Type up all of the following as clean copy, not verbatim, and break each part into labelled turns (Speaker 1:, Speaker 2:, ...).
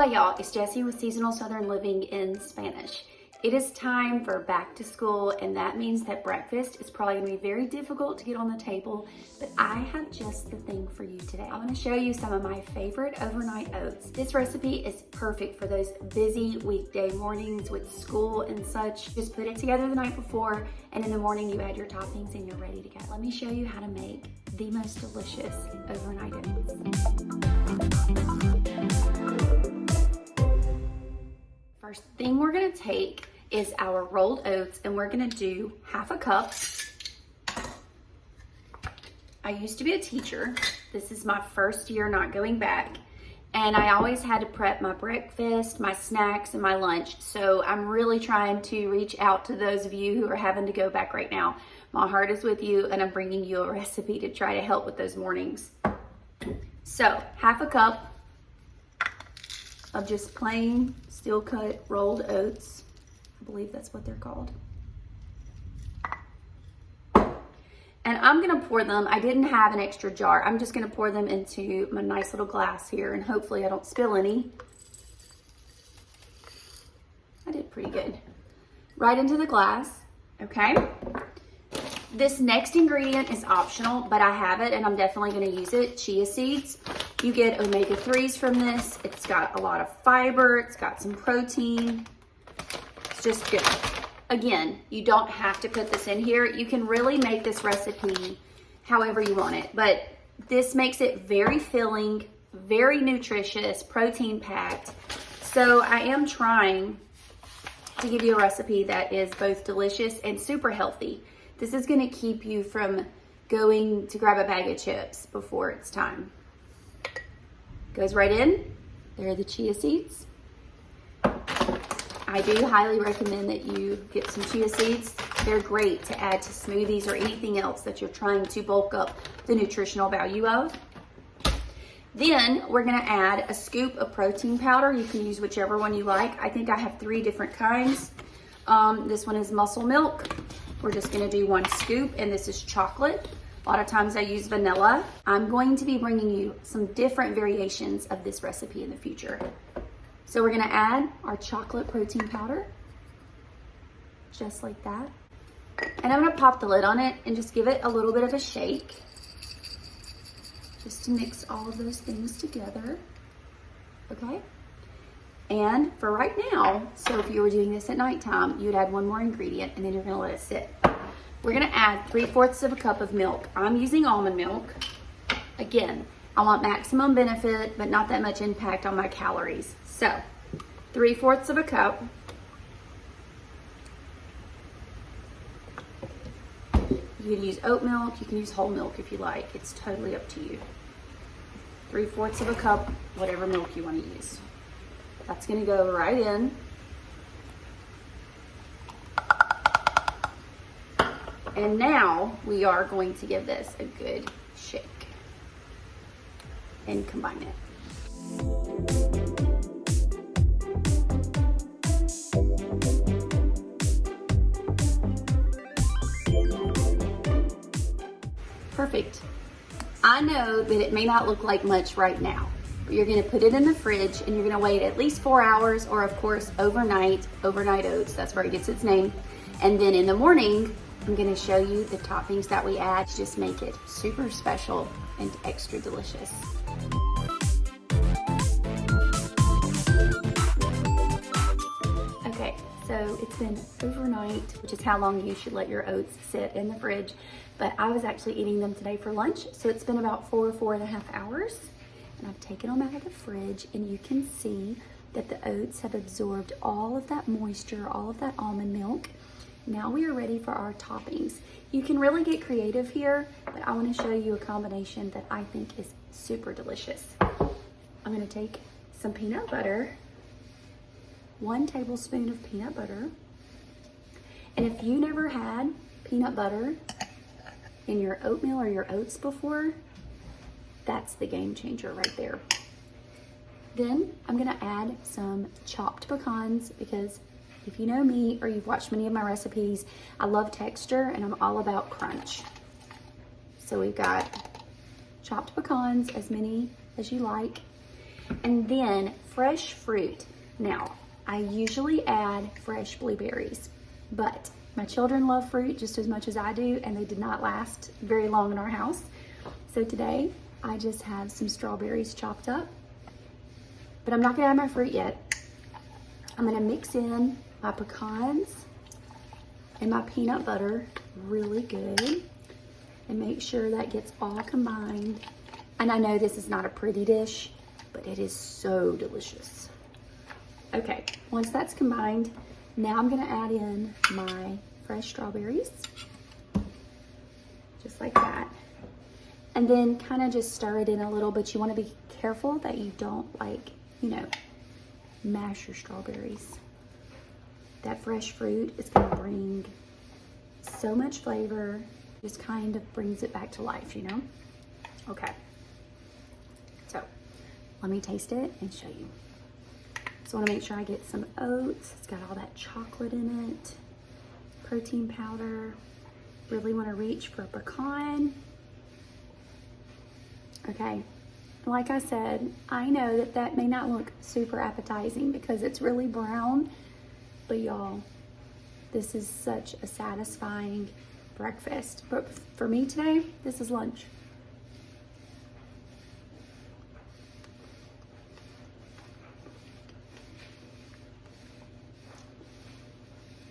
Speaker 1: y'all, it's Jessie with Seasonal Southern Living in Spanish. It is time for back to school, and that means that breakfast is probably gonna be very difficult to get on the table, but I have just the thing for you today. I'm gonna show you some of my favorite overnight oats. This recipe is perfect for those busy weekday mornings with school and such. Just put it together the night before, and in the morning you add your toppings and you're ready to go. Let me show you how to make the most delicious overnight oats. First thing we're gonna take is our rolled oats, and we're gonna do half a cup. I used to be a teacher. This is my first year not going back, and I always had to prep my breakfast, my snacks, and my lunch. So I'm really trying to reach out to those of you who are having to go back right now. My heart is with you, and I'm bringing you a recipe to try to help with those mornings. So half a cup of just plain steel cut rolled oats. I believe that's what they're called. And I'm gonna pour them, I didn't have an extra jar. I'm just gonna pour them into my nice little glass here, and hopefully I don't spill any. I did pretty good. Right into the glass, okay? This next ingredient is optional, but I have it and I'm definitely gonna use it, chia seeds. You get omega-3s from this. It's got a lot of fiber, it's got some protein. It's just good. Again, you don't have to put this in here. You can really make this recipe however you want it, but this makes it very filling, very nutritious, protein packed. So I am trying to give you a recipe that is both delicious and super healthy. This is gonna keep you from going to grab a bag of chips before it's time. Goes right in. There are the chia seeds. I do highly recommend that you get some chia seeds. They're great to add to smoothies or anything else that you're trying to bulk up the nutritional value of. Then we're gonna add a scoop of protein powder. You can use whichever one you like. I think I have 3 different kinds. This one is muscle milk. We're just gonna do 1 scoop, and this is chocolate. A lot of times I use vanilla. I'm going to be bringing you some different variations of this recipe in the future. So we're gonna add our chocolate protein powder, just like that. And I'm gonna pop the lid on it and just give it a little bit of a shake, just to mix all of those things together, okay? And for right now, so if you were doing this at nighttime, you'd add 1 more ingredient and then you're gonna let it sit. We're gonna add 3/4 of a cup of milk. I'm using almond milk. Again, I want maximum benefit, but not that much impact on my calories. So, 3/4 of a cup. You can use oat milk, you can use whole milk if you like. It's totally up to you. 3/4 of a cup, whatever milk you wanna use. That's gonna go right in. And now we are going to give this a good shake and combine it. Perfect. I know that it may not look like much right now, but you're gonna put it in the fridge and you're gonna wait at least 4 hours, or of course overnight oats, that's where it gets its name. And then in the morning, I'm gonna show you the toppings that we add to just make it super special and extra delicious. Okay, so it's been overnight, which is how long you should let your oats sit in the fridge, but I was actually eating them today for lunch, so it's been about 4.5 hours, and I've taken them out of the fridge, and you can see that the oats have absorbed all of that moisture, all of that almond milk. Now we are ready for our toppings. You can really get creative here, but I want to show you a combination that I think is super delicious. I'm going to take some peanut butter, 1 tablespoon of peanut butter. And if you never had peanut butter in your oatmeal or your oats before, that's the game changer right there. Then I'm going to add some chopped pecans, because if you know me or you've watched many of my recipes, I love texture and I'm all about crunch. So we've got chopped pecans, as many as you like. And then fresh fruit. Now, I usually add fresh blueberries, but my children love fruit just as much as I do, and they did not last very long in our house. So today, I just have some strawberries chopped up, but I'm not gonna add my fruit yet. I'm gonna mix in my pecans and my peanut butter really good and make sure that gets all combined. And I know this is not a pretty dish, but it is so delicious. Okay, once that's combined, now I'm gonna add in my fresh strawberries, just like that. And then kind of just stir it in a little bit. You wanna be careful that you don't mash your strawberries. That fresh fruit is gonna bring so much flavor, just kind of brings it back to life, Okay, so let me taste it and show you. So I wanna make sure I get some oats. It's got all that chocolate in it, protein powder. Really wanna reach for a pecan. Okay, like I said, I know that that may not look super appetizing because it's really brown, but y'all, this is such a satisfying breakfast. But for me today, this is lunch.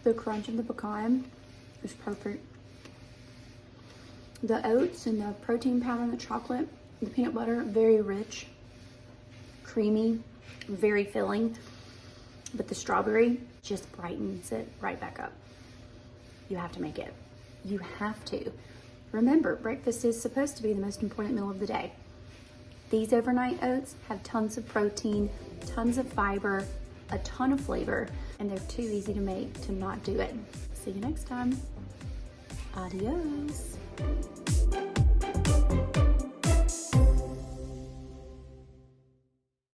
Speaker 1: The crunch of the pecan is perfect. The oats and the protein powder and the chocolate, the peanut butter, very rich, creamy, very filling. But the strawberry just brightens it right back up. You have to make it. You have to. Remember, breakfast is supposed to be the most important meal of the day. These overnight oats have tons of protein, tons of fiber, a ton of flavor, and they're too easy to make to not do it. See you next time. Adios.